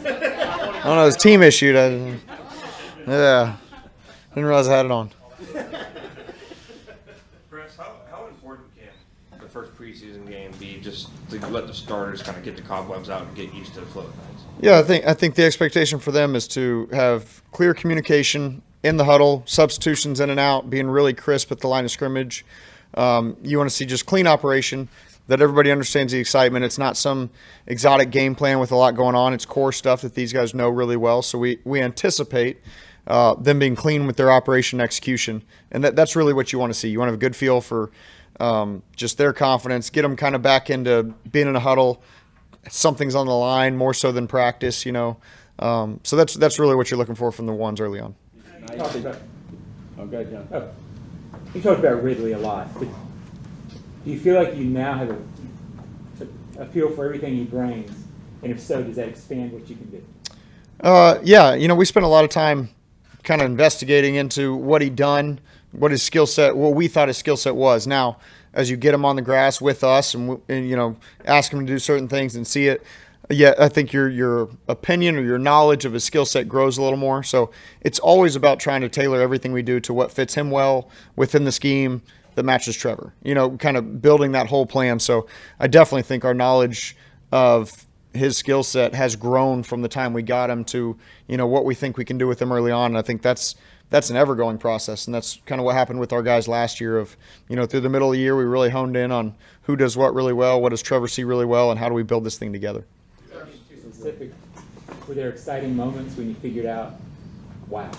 I don't know, it's team issued. Yeah. Didn't realize I had it on. Chris, how important can the first preseason game be just to let the starters kind of get the cobwebs out and get used to the flow of things? Yeah, I think the expectation for them is to have clear communication in the huddle, substitutions in and out, being really crisp at the line of scrimmage. You want to see just clean operation, that everybody understands the excitement. It's not some exotic game plan with a lot going on. It's core stuff that these guys know really well. So we anticipate them being clean with their operation execution. And that's really what you want to see. You want to have a good feel for just their confidence, get them kind of back into being in a huddle. Something's on the line more so than practice, you know. So that's really what you're looking for from the ones early on. You talked about, John. You talked about Ridley a lot, but do you feel like you now have a feel for everything he brings? And if so, does that expand what you can do? Yeah, you know, we spent a lot of time kind of investigating into what he'd done, what his skill set, what we thought his skill set was. Now, as you get him on the grass with us and you know, ask him to do certain things and see it, yeah, I think your opinion or your knowledge of his skill set grows a little more. So it's always about trying to tailor everything we do to what fits him well within the scheme that matches Trevor. You know, kind of building that whole plan. So I definitely think our knowledge of his skill set has grown from the time we got him to, you know, what we think we can do with him early on. And I think that's an ever-going process, and that's kind of what happened with our guys last year of, you know, through the middle of the year, we really honed in on who does what really well, what does Trevor see really well, and how do we build this thing together. Specific, were there exciting moments when you figured out, wow,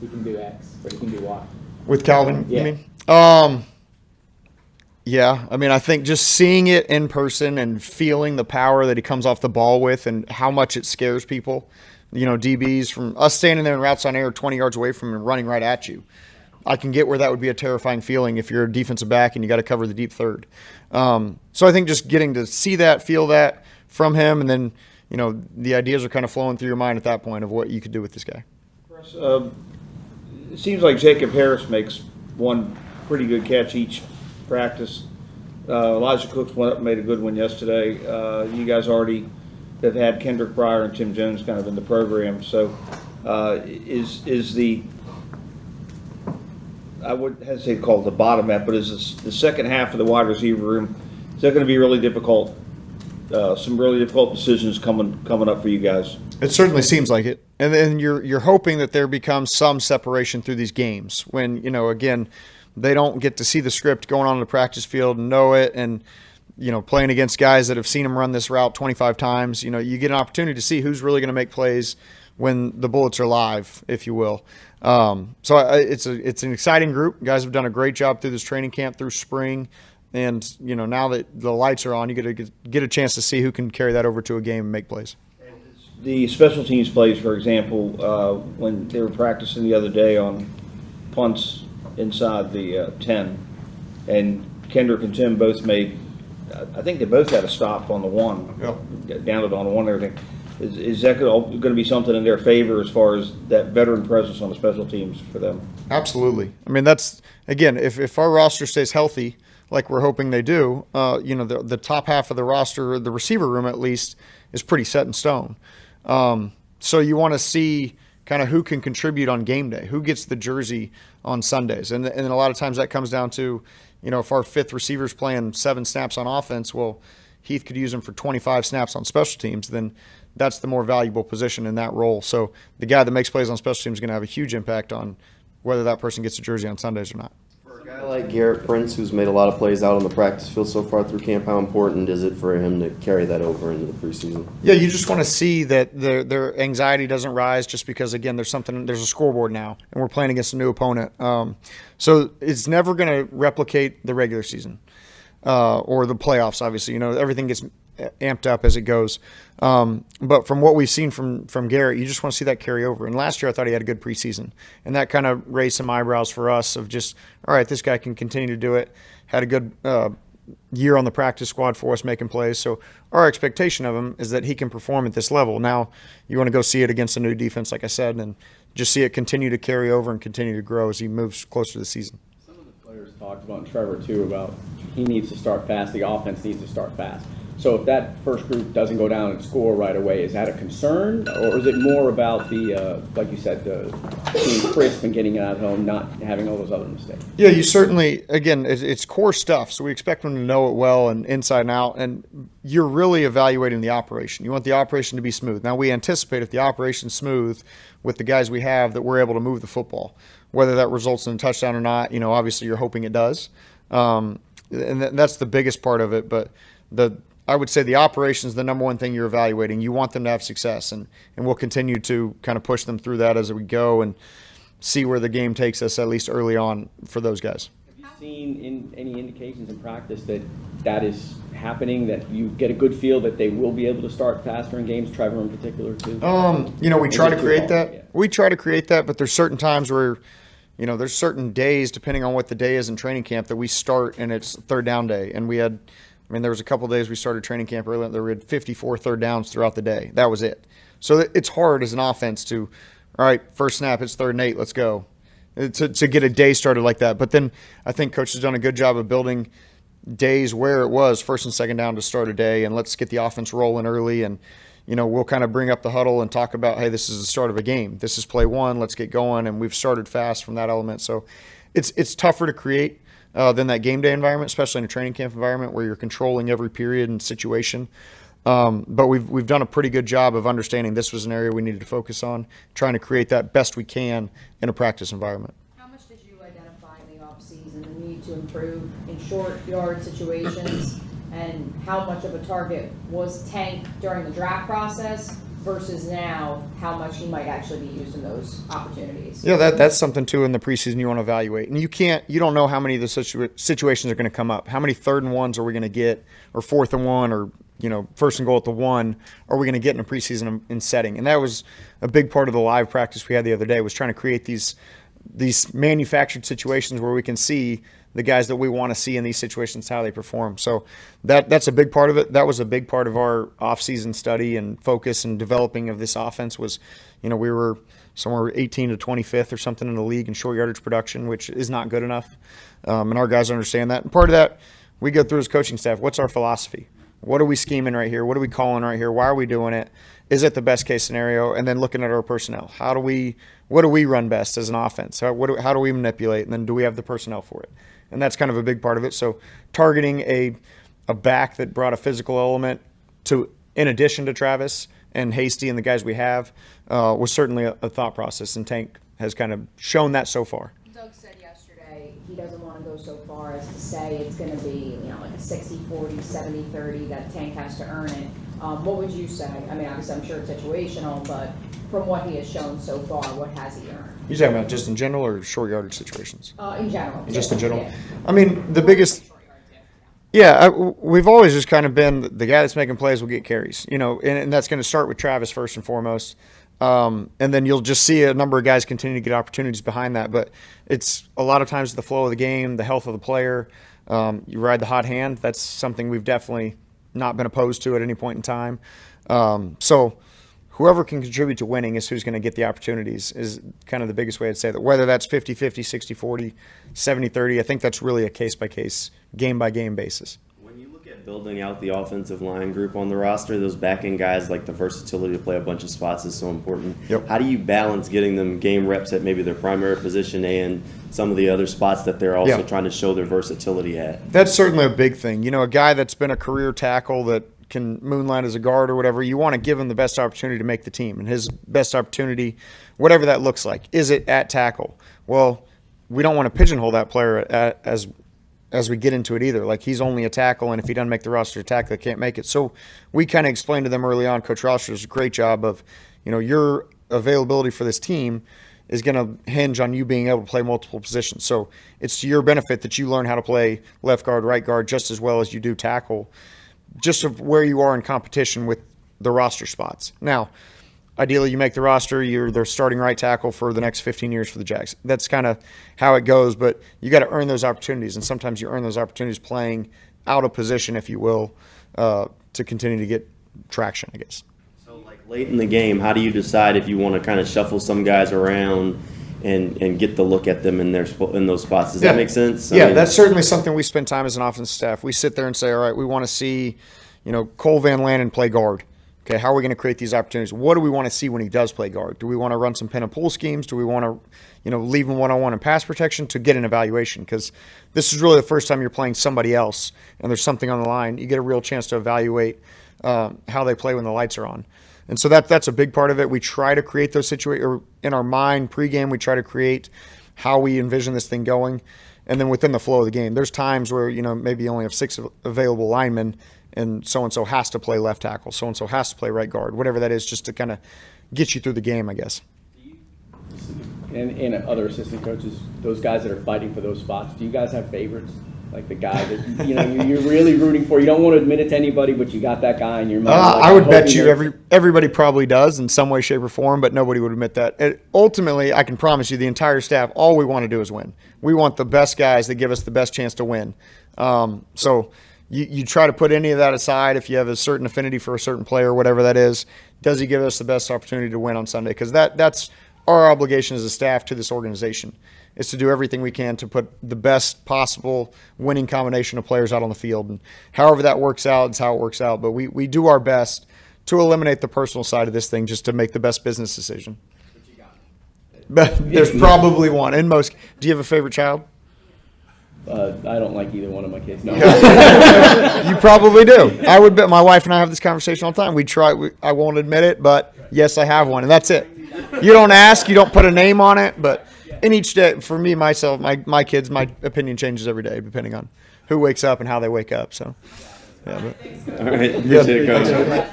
he can do X, or he can do Y? With Calvin, Yeah. you mean? Yeah, I mean, I think just seeing it in person and feeling the power that he comes off the ball with and how much it scares people, you know, DBs, from us standing there in routes on air 20 yards away from him and running right at you. I can get where that would be a terrifying feeling if you're a defensive back and you got to cover the deep third. So I think just getting to see that, feel that from him, and then, you know, the ideas are kind of flowing through your mind at that point of what you could do with this guy. It seems like Jacob Harris makes one pretty good catch each practice. Elijah Cooks went up and made a good one yesterday. You guys already have had Kendrick Pryor and Tim Jones kind of in the program. So is the, I would hesitate to call it the bottom half, but is the second half of the wide receiver room, is that going to be really difficult? Some really difficult decisions coming up for you guys. It certainly seems like it. And then you're hoping that there becomes some separation through these games when, you know, again, they don't get to see the script going on in the practice field and know it, and, you know, playing against guys that have seen him run this route 25 times, you know, you get an opportunity to see who's really going to make plays when the bullets are live, if you will. So it's an exciting group. Guys have done a great job through this training camp, through spring. And, you know, now that the lights are on, you get a chance to see who can carry that over to a game and make plays. The special teams plays, for example, when they were practicing the other day on punts inside the 10, and Kendrick and Tim both made, I think they both had a stop on the one, down it on the one and everything. Is that going to be something in their favor as far as that veteran presence on the special teams for them? Absolutely. I mean, that's, again, if our roster stays healthy, like we're hoping they do, you know, the top half of the roster, the receiver room at least, is pretty set in stone. So you want to see kind of who can contribute on game day, who gets the jersey on Sundays. And a lot of times that comes down to, you know, if our fifth receiver's playing 7 snaps on offense, well, Heath could use him for 25 snaps on special teams, then that's the more valuable position in that role. So the guy that makes plays on special teams is going to have a huge impact on whether that person gets a jersey on Sundays or not. For a guy like Garrett Prince, who's made a lot of plays out on the practice field so far through camp, how important is it for him to carry that over into the preseason? Yeah, you just want to see that their anxiety doesn't rise just because, again, there's a scoreboard now, and we're playing against a new opponent. So it's never going to replicate the regular season or the playoffs, obviously. You know, everything gets amped up as it goes. But from what we've seen from Garrett, you just want to see that carry over. And last year I thought he had a good preseason. And that kind of raised some eyebrows for us of just, all right, this guy can continue to do it. Had a good year on the practice squad for us making plays. So our expectation of him is that he can perform at this level. Now you want to go see it against a new defense, like I said, and just see it continue to carry over and continue to grow as he moves closer to the season. Some of the players talked about Trevor, too, about he needs to start fast. The offense needs to start fast. So if that first group doesn't go down and score right away, is that a concern? Or is it more about the, like you said, the being crisp and getting it out of home, not having all those other mistakes? Yeah, you certainly, again, it's core stuff, so we expect them to know it well and inside and out, and you're really evaluating the operation. You want the operation to be smooth. Now, we anticipate if the operation's smooth with the guys we have that we're able to move the football. Whether that results in a touchdown or not, obviously you're hoping it does. And that's the biggest part of it, but I would say the operation is the number one thing you're evaluating. You want them to have success, and we'll continue to kind of push them through that as we go and see where the game takes us, at least early on, for those guys. Have you seen any indications in practice that is happening, that you get a good feel that they will be able to start faster in games, Trevor in particular, too? We try to create that. Yeah. We try to create that, but there's certain times where, there's certain days, depending on what the day is in training camp, that we start and it's third down day. And there was a couple of days we started training camp early, and we had 54 third downs throughout the day. That was it. So it's hard as an offense to, all right, first snap, it's 3rd and 8, let's go, to get a day started like that. But then I think Coach has done a good job of building days where it was first and second down to start a day, and let's get the offense rolling early. And, we'll kind of bring up the huddle and talk about, hey, this is the start of a game. This is play 1, let's get going. And we've started fast from that element. So it's tougher to create than that game day environment, especially in a training camp environment where you're controlling every period and situation. But we've done a pretty good job of understanding this was an area we needed to focus on, trying to create that best we can in a practice environment. How much did you identify in the offseason the need to improve in short yard situations, and how much of a target was Tank during the draft process versus now, how much he might actually be used in those opportunities? Yeah, that's something too in the preseason you want to evaluate. And you don't know how many of the situations are going to come up. How many 3rd and 1s are we going to get, or 4th and 1, or first and goal at the 1 are we going to get in a preseason in setting? And that was a big part of the live practice we had the other day, was trying to create these manufactured situations where we can see the guys that we want to see in these situations, how they perform. So that's a big part of it. That was a big part of our offseason study and focus and developing of this offense was, we were somewhere 18 to 25th or something in the league in short yardage production, which is not good enough. And our guys understand that. And part of that, we go through as coaching staff, what's our philosophy? What are we scheming right here? What are we calling right here? Why are we doing it? Is it the best case scenario? And then looking at our personnel. What do we run best as an offense? How do we manipulate? And then do we have the personnel for it? And that's kind of a big part of it. So targeting a back that brought a physical element in addition to Travis and Hasty and the guys we have was certainly a thought process. And Tank has kind of shown that so far. Doug said yesterday he doesn't want to go so far as to say it's going to be, like a 60-40, 70-30, that Tank has to earn it. What would you say? Obviously I'm sure it's situational, but from what he has shown so far, what has he earned? You talking about just in general or short yardage situations? In general. Just in general? Yeah. The biggest... Yeah, we've always just kind of been the guy that's making plays will get carries, and that's going to start with Travis first and foremost. And then you'll just see a number of guys continue to get opportunities behind that. But it's a lot of times the flow of the game, the health of the player. You ride the hot hand. That's something we've definitely not been opposed to at any point in time. So whoever can contribute to winning is who's going to get the opportunities is kind of the biggest way I'd say that. Whether that's 50-50, 60-40, 70-30, I think that's really a case-by-case, game-by-game basis. When you look at building out the offensive line group on the roster, those back-end guys, like the versatility to play a bunch of spots is so important. Yep. How do you balance getting them game reps at maybe their primary position and some of the other spots that they're also trying to show their versatility at? That's certainly a big thing. A guy that's been a career tackle that can moonlight as a guard or whatever, you want to give him the best opportunity to make the team. And his best opportunity, whatever that looks like, is it at tackle? Well, we don't want to pigeonhole that player as we get into it either. Like, he's only a tackle, and if he doesn't make the roster tackle, he can't make it. So we kind of explained to them early on, Coach Roster does a great job of, your availability for this team is going to hinge on you being able to play multiple positions. So it's to your benefit that you learn how to play left guard, right guard just as well as you do tackle, just of where you are in competition with the roster spots. Now, ideally you make the roster, you're their starting right tackle for the next 15 years for the Jags. That's kind of how it goes, but you got to earn those opportunities, and sometimes you earn those opportunities playing out of position, if you will, to continue to get traction, I guess. So, like, late in the game, how do you decide if you want to kind of shuffle some guys around and get the look at them in those spots? Does that make sense? That's certainly something we spend time as an offensive staff. We sit there and say, all right, we want to see, Cole Van Lanen play guard. Okay, how are we going to create these opportunities? What do we want to see when he does play guard? Do we want to run some pin and pull schemes? Do we want to, leave him one-on-one in pass protection to get an evaluation? Because this is really the first time you're playing somebody else and there's something on the line. You get a real chance to evaluate how they play when the lights are on. And so that's a big part of it. We try to create those situations, or in our mind pregame, we try to create how we envision this thing going. And then within the flow of the game, there's times where, maybe you only have 6 available linemen, and so-and-so has to play left tackle, so-and-so has to play right guard, whatever that is, just to kind of get you through the game, I guess. And other assistant coaches, those guys that are fighting for those spots, do you guys have favorites? Like the guy that you're really rooting for. You don't want to admit it to anybody, but you got that guy in your mind. I would bet you everybody probably does in some way, shape, or form, but nobody would admit that. Ultimately, I can promise you, the entire staff, all we want to do is win. We want the best guys that give us the best chance to win. So you try to put any of that aside if you have a certain affinity for a certain player, whatever that is. Does he give us the best opportunity to win on Sunday? Because that's our obligation as a staff to this organization, is to do everything we can to put the best possible winning combination of players out on the field. And however that works out, it's how it works out. But we do our best to eliminate the personal side of this thing just to make the best business decision. But there's probably one. In most, do you have a favorite child? I don't like either one of my kids. No. You probably do. I would bet my wife and I have this conversation all the time. I won't admit it, but yes, I have one, and that's it. You don't ask, you don't put a name on it, but in each day, for me, myself, my kids, my opinion changes every day depending on who wakes up and how they wake up. So, yeah. All right, appreciate it, Coach.